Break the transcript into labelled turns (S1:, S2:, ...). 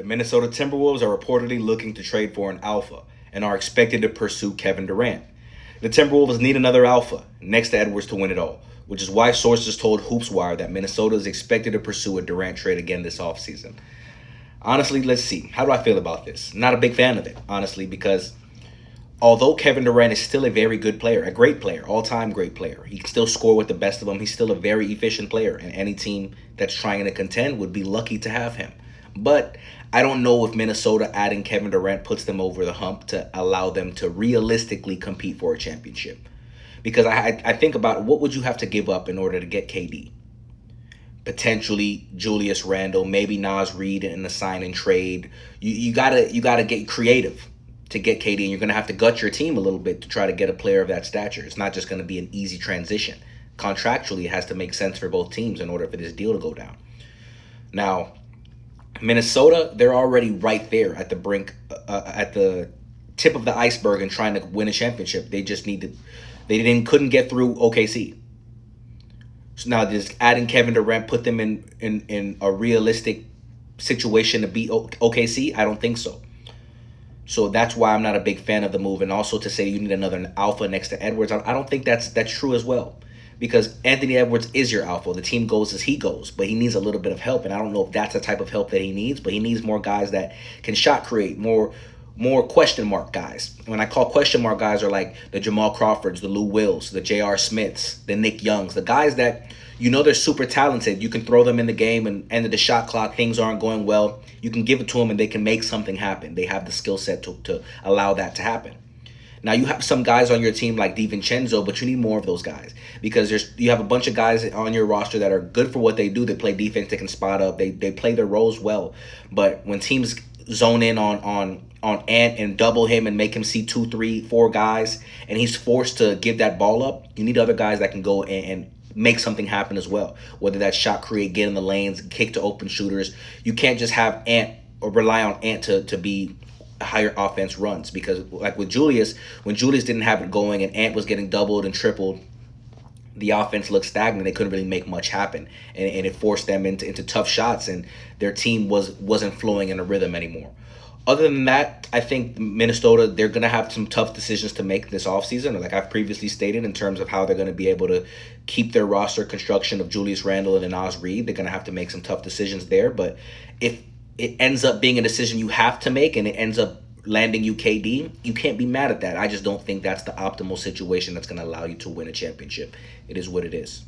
S1: Minnesota Timberwolves are reportedly looking to trade for an alpha and are expected to pursue Kevin Durant. The Timberwolves need another alpha next to Edwards to win it all, which is why sources told HoopsWire that Minnesota is expected to pursue a Durant trade again this offseason. Honestly, let's see. How do I feel about this? Not a big fan of it, honestly, because although Kevin Durant is still a very good player, a great player, all-time great player, he can still score with the best of them. He's still a very efficient player, and any team that's trying to contend would be lucky to have him. But I don't know if Minnesota adding Kevin Durant puts them over the hump to allow them to realistically compete for a championship. Because I think about what would you have to give up in order to get KD? Potentially Julius Randle, maybe Naz Reid in the sign and trade. You gotta get creative to get KD, and you're gonna have to gut your team a little bit to try to get a player of that stature. It's not just gonna be an easy transition. Contractually, it has to make sense for both teams in order for this deal to go down. Now, Minnesota, they're already right there at the brink, at the tip of the iceberg, and trying to win a championship. They just couldn't get through OKC. So now, does adding Kevin Durant put them in a realistic situation to beat OKC? I don't think so. So that's why I'm not a big fan of the move. And also to say you need another alpha next to Edwards, I don't think that's true as well. Because Anthony Edwards is your alpha. The team goes as he goes, but he needs a little bit of help. And I don't know if that's the type of help that he needs, but he needs more guys that can shot create, more question mark guys. When I call question mark guys are like the Jamal Crawfords, the Lou Wills, the J.R. Smiths, the Nick Youngs, the guys that they're super talented. You can throw them in the game and end of the shot clock, things aren't going well. You can give it to them and they can make something happen. They have the skill set to allow that to happen. Now, you have some guys on your team like DiVincenzo, but you need more of those guys because you have a bunch of guys on your roster that are good for what they do. They play defense, they can spot up, they play their roles well. But when teams zone in on Ant and double him and make him see 2, 3, 4 guys, and he's forced to give that ball up, you need other guys that can go and make something happen as well. Whether that's shot create, get in the lanes, kick to open shooters. You can't just have Ant or rely on Ant to be higher offense runs, because like with Julius, when Julius didn't have it going and Ant was getting doubled and tripled, the offense looked stagnant. They couldn't really make much happen, and it forced them into tough shots, and their team wasn't flowing in a rhythm anymore. Other than that, I think Minnesota, they're going to have some tough decisions to make this offseason, like I've previously stated, in terms of how they're going to be able to keep their roster construction of Julius Randle and Naz Reid. They're going to have to make some tough decisions there, but if it ends up being a decision you have to make and it ends up landing you KD, you can't be mad at that. I just don't think that's the optimal situation that's going to allow you to win a championship. It is what it is.